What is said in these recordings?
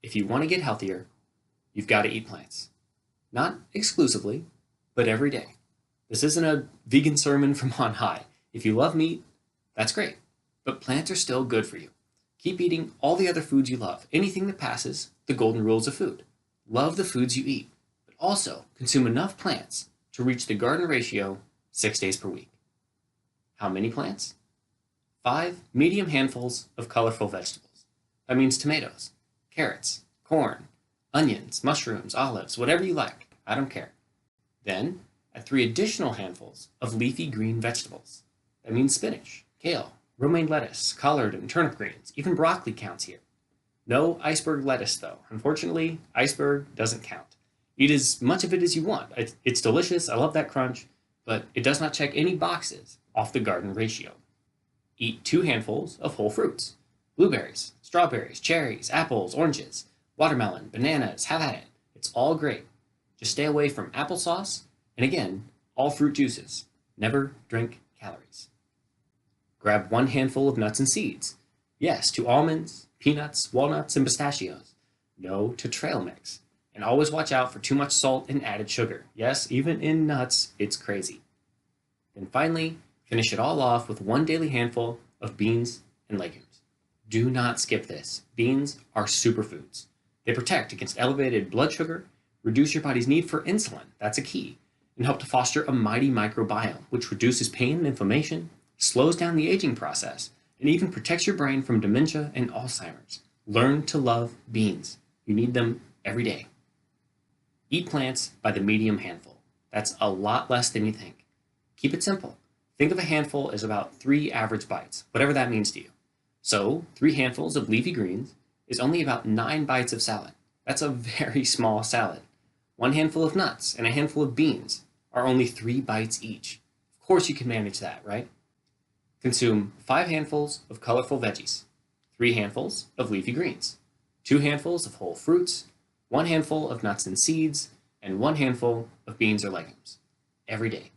if you want to get healthier, you've got to eat plants. Not exclusively, but every day. This isn't a vegan sermon from on high. If you love meat, that's great, but plants are still good for you. Keep eating all the other foods you love, anything that passes the golden rules of food. Love the foods you eat, but also consume enough plants to reach the garden ratio 6 days per week. How many plants? 5 medium handfuls of colorful vegetables. That means tomatoes, carrots, corn, onions, mushrooms, olives, whatever you like. I don't care. Then add 3 additional handfuls of leafy green vegetables. That means spinach, kale, romaine lettuce, collard and turnip greens. Even broccoli counts here. No iceberg lettuce though. Unfortunately, iceberg doesn't count. Eat as much of it as you want. It's delicious, I love that crunch, but it does not check any boxes off the garden ratio. Eat 2 handfuls of whole fruits. Blueberries, strawberries, cherries, apples, oranges, watermelon, bananas, have at it. It's all great. Just stay away from applesauce, and again, all fruit juices. Never drink calories. Grab 1 handful of nuts and seeds. Yes, to almonds, peanuts, walnuts, and pistachios. No to trail mix. And always watch out for too much salt and added sugar. Yes, even in nuts, it's crazy. Then finally, finish it all off with 1 daily handful of beans and legumes. Do not skip this. Beans are superfoods. They protect against elevated blood sugar, reduce your body's need for insulin, that's a key, and help to foster a mighty microbiome, which reduces pain and inflammation, slows down the aging process, and even protects your brain from dementia and Alzheimer's. Learn to love beans. You need them every day. Eat plants by the medium handful. That's a lot less than you think. Keep it simple. Think of a handful as about 3 average bites, whatever that means to you. So 3 handfuls of leafy greens is only about 9 bites of salad. That's a very small salad. 1 handful of nuts and a handful of beans are only 3 bites each. Of course you can manage that, right? Consume 5 handfuls of colorful veggies, 3 handfuls of leafy greens, 2 handfuls of whole fruits, 1 handful of nuts and seeds, and 1 handful of beans or legumes. Every day.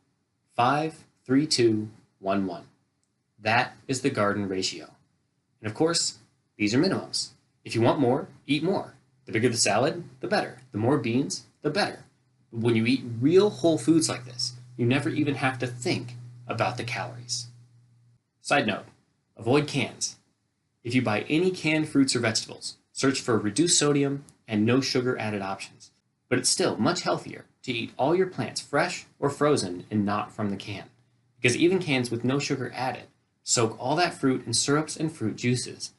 5, 3, 2, 1, 1. That is the garden ratio. And of course, these are minimums. If you want more, eat more. The bigger the salad, the better. The more beans, the better. But when you eat real whole foods like this, you never even have to think about the calories. Side note, avoid cans. If you buy any canned fruits or vegetables, search for reduced sodium and no sugar added options. But it's still much healthier to eat all your plants fresh or frozen and not from the can. Because even cans with no sugar added soak all that fruit in syrups and fruit juices.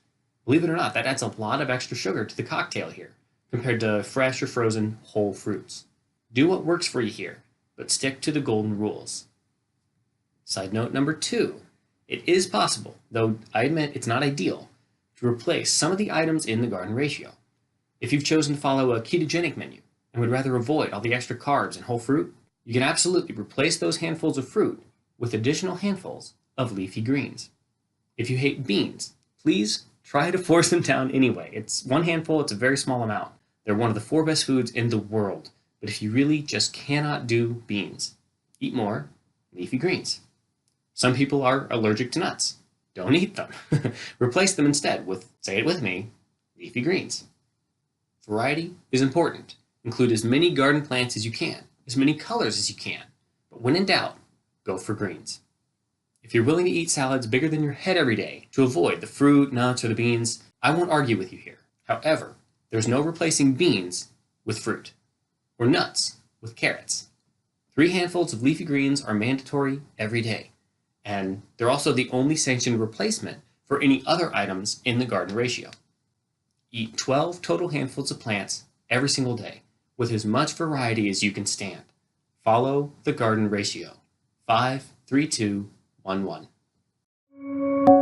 Believe it or not, that adds a lot of extra sugar to the cocktail here, compared to fresh or frozen whole fruits. Do what works for you here, but stick to the golden rules. Side note number 2, it is possible, though I admit it's not ideal, to replace some of the items in the garden ratio. If you've chosen to follow a ketogenic menu and would rather avoid all the extra carbs and whole fruit, you can absolutely replace those handfuls of fruit with additional handfuls of leafy greens. If you hate beans, please try to force them down anyway. It's 1 handful, it's a very small amount. They're one of the 4 best foods in the world. But if you really just cannot do beans, eat more leafy greens. Some people are allergic to nuts. Don't eat them. Replace them instead with, say it with me, leafy greens. Variety is important. Include as many garden plants as you can, as many colors as you can. But when in doubt, go for greens. If you're willing to eat salads bigger than your head every day to avoid the fruit, nuts, or the beans, I won't argue with you here. However, there's no replacing beans with fruit, or nuts with carrots. 3 handfuls of leafy greens are mandatory every day, and they're also the only sanctioned replacement for any other items in the garden ratio. Eat 12 total handfuls of plants every single day, with as much variety as you can stand. Follow the garden ratio. 5, 3, 2, 1, 1.